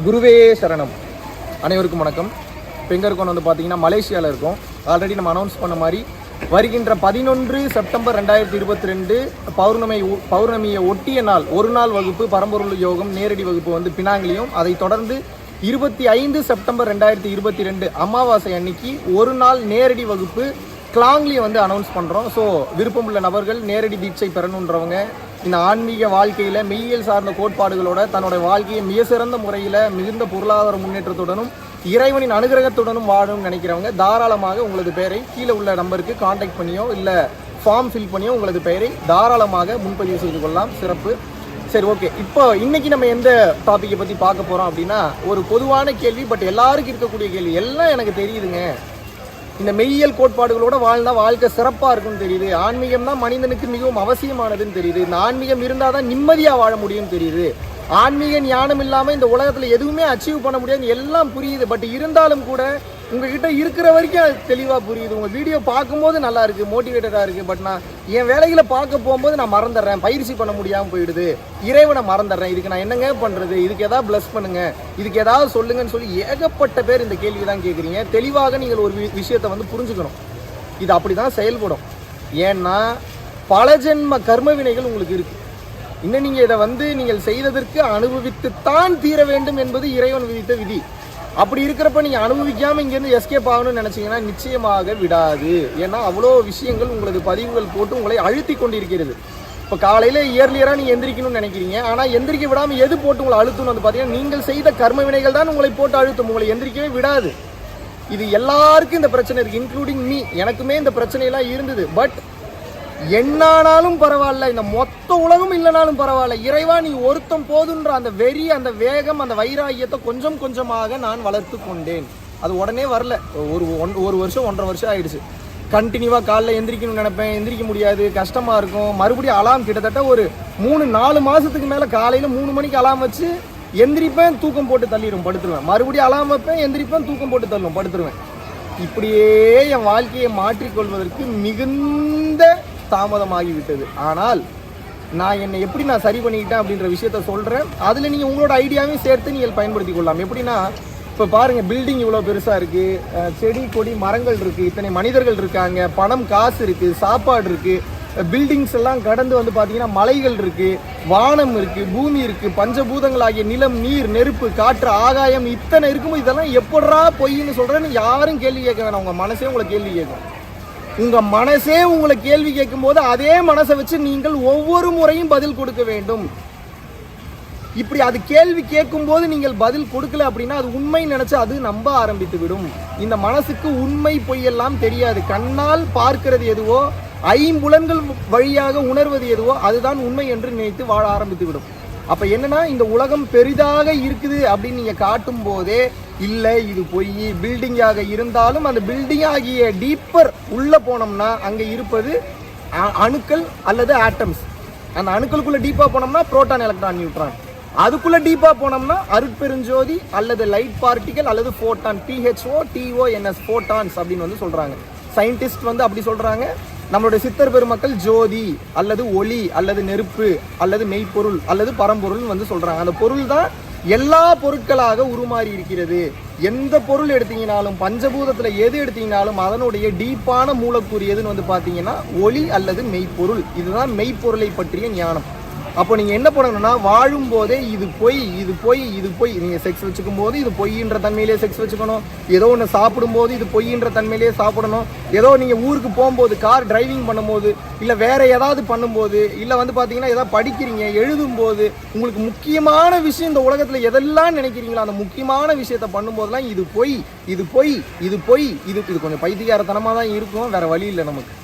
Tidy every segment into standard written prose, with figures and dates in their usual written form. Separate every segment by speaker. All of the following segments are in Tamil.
Speaker 1: குருவே சரணம். அனைவருக்கும் வணக்கம். இப்போ எங்கே இருக்கோம் வந்து பார்த்தீங்கன்னா மலேசியாவில் இருக்கோம். ஆல்ரெடி நம்ம அனௌன்ஸ் பண்ண மாதிரி வருகின்ற 11 செப்டம்பர் 2022 பௌர்ணமியை ஒட்டிய நாள் ஒரு நாள் வகுப்பு பரம்பொருள் யோகம் நேரடி வகுப்பு வந்து பினாங்கிலையும், அதை தொடர்ந்து 25 செப்டம்பர் 2022 அமாவாசை அன்னைக்கு ஒரு நாள் நேரடி வகுப்பு கிளாங்லேயே வந்து அனௌன்ஸ் பண்ணுறோம். ஸோ விருப்பமுள்ள நபர்கள் நேரடி தீட்சை பெறணுன்றவங்க, இந்த ஆன்மீக வாழ்க்கையில் மெய்யியல் சார்ந்த கோட்பாடுகளோட தன்னோட வாழ்க்கையை மிக சிறந்த முறையில் மிகுந்த பொருளாதார முன்னேற்றத்துடனும் இறைவனின் அனுகிரகத்துடனும் வாழணும்னு நினைக்கிறவங்க தாராளமாக உங்களது பெயரை கீழே உள்ள நம்பருக்கு காண்டாக்ட் பண்ணியோ இல்லை ஃபார்ம் ஃபில் பண்ணியோ உங்களது பெயரை தாராளமாக முன்பதிவு செய்து கொள்ளலாம். சிறப்பு. சரி, ஓகே. இப்போ இன்னைக்கு நம்ம எந்த டாப்பிக்கை பற்றி பார்க்க போகிறோம் அப்படின்னா, ஒரு பொதுவான கேள்வி, பட் எல்லாருக்கும் இருக்கக்கூடிய கேள்வி. எல்லாம் எனக்கு தெரியுதுங்க, இந்த மெய்யியல் கோட்பாடுகளோட வாழ்ந்தால் வாழ்க்கை சிறப்பாக இருக்குன்னு தெரியுது, ஆன்மீகம் தான் மனிதனுக்கு மிகவும் அவசியமானதுன்னு தெரியுது, இந்த ஆன்மீகம் இருந்தால் தான் நிம்மதியாக வாழ முடியும்னு தெரியுது, ஆன்மீக ஞானம் இல்லாமல் இந்த உலகத்தில் எதுவுமே அச்சீவ் பண்ண முடியாது, எல்லாம் புரியுது. பட் இருந்தாலும் கூட உங்ககிட்ட இருக்கிற வரைக்கும் அது தெளிவாக புரியுது. உங்கள் வீடியோ பார்க்கும்போது நல்லா இருக்குது, மோட்டிவேட்டடாக இருக்குது. பட் நான் என் வேலைகளை பார்க்க போகும்போது நான் மறந்துடுறேன், பயிற்சி பண்ண முடியாமல் போயிடுது, இறைவனை மறந்துடுறேன், இதுக்கு நான் என்னங்க பண்ணுறது, இதுக்கு ஏதாவது ப்ளஸ் பண்ணுங்க, இதுக்கு ஏதாவது சொல்லுங்கன்னு சொல்லி ஏகப்பட்ட பேர் இந்த கேள்வி தான் கேட்குறீங்க. தெளிவாக நீங்கள் ஒரு விஷயத்தை வந்து புரிஞ்சுக்கணும். இது அப்படி தான் செயல்படும். ஏன்னா பல ஜென்ம கர்ம வினைகள் உங்களுக்கு இருக்குது. இன்னும் நீங்கள் இதை வந்து நீங்கள் செய்ததற்கு அனுபவித்துத்தான் தீர வேண்டும் என்பது இறைவன் விதித்த விதி. அப்படி இருக்கிறப்ப நீங்கள் அனுபவிக்காமல் இங்கேருந்து எஸ்கேப் ஆகணும்னு நினச்சிங்கன்னா நிச்சயமாக விடாது. ஏன்னா அவ்வளோ விஷயங்கள் உங்களது பதிவுகள் போட்டு உங்களை அழுத்தி கொண்டிருக்கிறது. இப்போ காலையில் இயர்லியராக நீங்கள் எந்திரிக்கணும்னு நினைக்கிறீங்க, ஆனால் எந்திரிக்க விடாமல் எது போட்டு உங்களை அழுத்தணும் வந்து பார்த்தீங்கன்னா, நீங்கள் செய்த கர்ம வினைகள் தான் உங்களை போட்டு அழுத்தும், உங்களை எந்திரிக்கவே விடாது. இது எல்லாருக்கும் இந்த பிரச்சனை இருக்குது, இன்க்ளூடிங் மீ. எனக்குமே இந்த பிரச்சனையெல்லாம் இருந்தது. பட் என்னானாலும் பரவாயில்ல, இந்த மொத்த உலகம் இல்லைனாலும் பரவாயில்ல, இறைவா நீ ஒருத்தம் போதுன்ற அந்த வெறி, அந்த வேகம், அந்த வைராகியத்தை கொஞ்சம் கொஞ்சமாக நான் வளர்த்து கொண்டேன். அது உடனே வரல. ஒரு வருஷம் 1.5 வருஷம் ஆயிடுச்சு. கண்டினியூவாக காலைல எந்திரிக்கணும்னு நினைப்பேன், எந்திரிக்க முடியாது, கஷ்டமாக இருக்கும். மறுபடியும் அலாம் கிட்டத்தட்ட ஒரு 3-4 மாதத்துக்கு மேலே காலையில் 3 மணிக்கு அலாம் வச்சு எந்திரிப்பேன், தூக்கம் போட்டு தள்ளிடும், படுத்துருவேன். மறுபடியும் அலாம் வைப்பேன், எந்திரிப்பேன், தூக்கம் போட்டு தள்ளும், படுத்துருவேன். இப்படியே என் வாழ்க்கையை மாற்றிக்கொள்வதற்கு மிகுந்த தாமதமாகிவிட்டது. ஆனால் நான் என்னை எப்படி நான் சரி பண்ணிக்கிட்டேன் அப்படின்ற விஷயத்த சொல்கிறேன். அதில் நீங்கள் உங்களோட ஐடியாவையும் சேர்த்து நீங்கள் பயன்படுத்தி கொள்ளலாம். எப்படின்னா, இப்போ பாருங்கள், பில்டிங் இவ்வளோ பெருசாக இருக்குது, செடி கொடி மரங்கள் இருக்குது, இத்தனை மனிதர்கள் இருக்காங்க, பணம் காசு இருக்குது, சாப்பாடு இருக்குது, பில்டிங்ஸ் எல்லாம் கடந்து வந்து பார்த்தீங்கன்னா மலைகள் இருக்குது, வானம் இருக்குது, பூமி இருக்குது, பஞ்சபூதங்களாகிய நிலம், நீர், நெருப்பு, காற்று, ஆகாயம், இத்தனை இருக்கும்போது இதெல்லாம் எப்படா பொய்ன்னு சொல்கிறேன்னு யாரும் கேள்வி கேட்க வேணாம். உங்கள் மனசே உங்களை கேள்வி கேட்கும். உங்கள் மனசே உங்களை கேள்வி கேட்கும் போது அதே மனசை வச்சு நீங்கள் ஒவ்வொரு முறையும் பதில் கொடுக்க வேண்டும். இப்படி அது கேள்வி கேட்கும் போது நீங்கள் பதில் கொடுக்கல அப்படின்னா அது உண்மை நினைச்சு அது நம்ப ஆரம்பித்து விடும். இந்த மனசுக்கு உண்மை பொய்யெல்லாம் தெரியாது. கண்ணால் பார்க்கிறது எதுவோ, ஐம்புலன்கள் வழியாக உணர்வது எதுவோ அதுதான் உண்மை என்று நினைத்து வாழ ஆரம்பித்து விடும். அப்போ என்னன்னா, இந்த உலகம் பெரிதாக இருக்குது அப்படின்னு நீங்கள் காட்டும் போதே, இல்லை இது பொய், பில்டிங்காக இருந்தாலும் அந்த பில்டிங் ஆகிய டீப்பர் உள்ளே போனோம்னா அங்கே இருப்பது அணுக்கள் அல்லது ஆட்டம்ஸ். அந்த அணுக்களுக்குள்ளே டீப்பாக போனோம்னா புரோட்டான், எலக்ட்ரான், நியூட்ரான். அதுக்குள்ளே டீப்பாக போனோம்னா அருட்பெருஞ்சோதி அல்லது லைட் பார்ட்டிகல் அல்லது ஃபோட்டான், PHOTONS, ஃபோட்டான்ஸ் அப்படின்னு வந்து சொல்கிறாங்க. சயின்டிஸ்ட் வந்து அப்படி சொல்கிறாங்க. நம்மளுடைய சித்தர் பெருமக்கள் ஜோதி அல்லது ஒளி அல்லது நெருப்பு அல்லது மெய்ப்பொருள் அல்லது பரம்பொருள் வந்து சொல்கிறாங்க. அந்த பொருள் தான் எல்லா பொருட்களாக உருமாறி இருக்கிறது. எந்த பொருள் எடுத்தீங்கனாலும், பஞ்சபூதத்தில் எது எடுத்தீங்கனாலும் அதனுடைய டீப்பான மூலக்கூறு எதுன்னு வந்து பார்த்தீங்கன்னா ஒளி அல்லது மெய்ப்பொருள். இதுதான் மெய்ப்பொருளை பற்றிய ஞானம். அப்போ நீங்கள் என்ன பண்ணணும்னா, வாழும் போதே இது பொய், இது பொய், இது பொய். நீங்கள் செக்ஸ் வச்சுக்கும் போது இது பொய்ன்ற தன்மையிலே செக்ஸ் வச்சுக்கணும். ஏதோ ஒன்று சாப்பிடும்போது இது பொய்ன்ற தன்மையிலே சாப்பிடணும். ஏதோ நீங்கள் ஊருக்கு போகும்போது, கார் டிரைவிங் பண்ணும்போது, இல்லை வேற ஏதாவது பண்ணும்போது, இல்லை வந்து பார்த்தீங்கன்னா ஏதாவது படிக்கிறீங்க, எழுதும்போது, உங்களுக்கு முக்கியமான விஷயம் இந்த உலகத்தில் எதெல்லாம் நினைக்கிறீங்களோ அந்த முக்கியமான விஷயத்த பண்ணும்போதெல்லாம் இது பொய், இது பொய், இது பொய், இது கொஞ்சம் பைத்தியக்காரத்தனமாக தான் இருக்கும், வேற வழி இல்லை நமக்கு.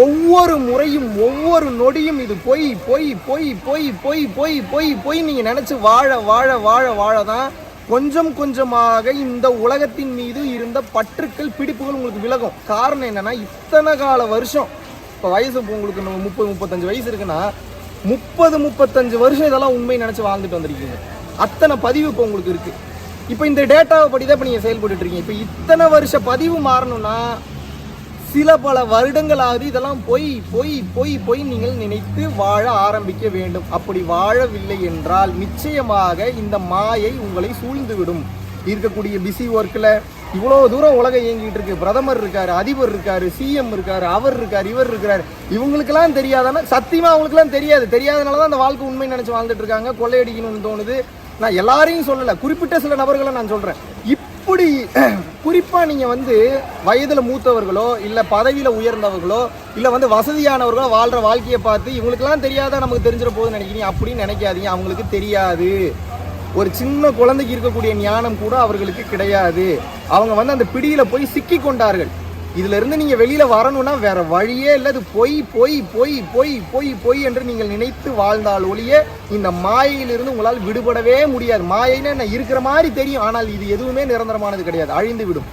Speaker 1: ஒவ்வொரு முறையும் ஒவ்வொரு நொடியும் இது பொய் பொய் பொய் பொய் பொய் பொய் பொய் பொய் நீங்கள் நினச்சி வாழ வாழ வாழ வாழ தான் கொஞ்சம் கொஞ்சமாக இந்த உலகத்தின் மீது இருந்த பற்றுக்கள், பிடிப்புகள் உங்களுக்கு விலகும். காரணம் என்னன்னா, இத்தனை கால வருஷம், இப்போ வயசு உங்களுக்கு 30-35 வயசு இருக்குன்னா 30-35 வருஷம் இதெல்லாம் உண்மை நினச்சி வாழ்ந்துட்டு வந்திருக்கீங்க. அத்தனை பதிவு இப்போ உங்களுக்கு இருக்குது. இப்போ இந்த டேட்டாவை படி தான் இப்போ நீங்கள் செயல்பட்டு இருக்கீங்க. இப்போ இத்தனை வருஷ பதிவு மாறணும்னா சில பல வருடங்களாவது இதெல்லாம் பொய் பொய் பொய் பொய் நீங்கள் நினைத்து வாழ ஆரம்பிக்க வேண்டும். அப்படி வாழவில்லை என்றால் நிச்சயமாக இந்த மாயை உங்களை சூழ்ந்துவிடும். இருக்கக்கூடிய பிஸி ஒர்க்கில் இவ்வளோ தூரம் உலகம் இயங்கிட்டு இருக்கு. பிரதமர் இருக்காரு, அதிபர் இருக்காரு, சிஎம் இருக்காரு, அவர் இருக்காரு, இவர் இருக்காரு. இவங்களுக்கெல்லாம் தெரியாதானா? சத்தியமா அவங்களுக்குலாம் தெரியாது. தெரியாதனால தான் அந்த வாழ்க்கை உண்மை நினைச்சு வாழ்ந்துட்டு இருக்காங்க. கொள்ளையடிக்கணும்னு தோணுது. நான் எல்லாரையும் சொல்லலை, குறிப்பிட்ட சில நபர்களை நான் சொல்றேன். இப்படி குறிப்பா நீங்க வயதுல மூத்தவர்களோ இல்ல பதவியில உயர்ந்தவர்களோ இல்ல வசதியானவர்களோ வாழ்ற வாழ்க்கையை பார்த்து இவங்களுக்கெல்லாம் தெரியாதா நமக்கு தெரிஞ்சிட போகுதுன்னு நினைக்கிறீங்க. அப்படின்னு நினைக்காதீங்க. அவங்களுக்கு தெரியாது. ஒரு சின்ன குழந்தைக்கு இருக்கக்கூடிய ஞானம் கூட அவர்களுக்கு கிடையாது. அவங்க அந்த பிடியில போய் சிக்கி கொண்டார்கள். இதுல இருந்து நீங்க வெளியில வரணும்னா வேற வழியே இல்லை. இது பொய் பொய் பொய் பொய் பொய் பொய் என்று நீங்கள் நினைத்து வாழ்ந்தால் ஒழிய இந்த மாயையிலிருந்து உங்களால் விடுபடவே முடியாது. மாயைன்னு என்ன இருக்கிற மாதிரி தெரியும், ஆனால் இது எதுவுமே நிரந்தரமானது கிடையாது. அழிந்து விடும்,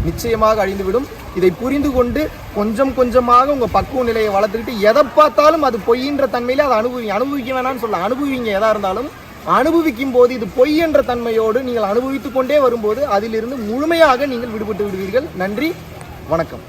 Speaker 1: நிச்சயமாக அழிந்துவிடும். இதை புரிந்து கொண்டு கொஞ்சம் கொஞ்சமாக உங்க பக்குவ நிலையை வளர்த்துக்கிட்டு எதை பார்த்தாலும் அது பொய்ன்ற தன்மையில அதை அனுபவிக்க வேணாம்னு சொல்ல, அனுபவிங்க. எதா இருந்தாலும் அனுபவிக்கும் போது இது பொய் என்ற தன்மையோடு நீங்கள் அனுபவித்துக் கொண்டே வரும்போது அதிலிருந்து முழுமையாக நீங்கள் விடுபட்டு விடுவீர்கள். நன்றி, வணக்கம்.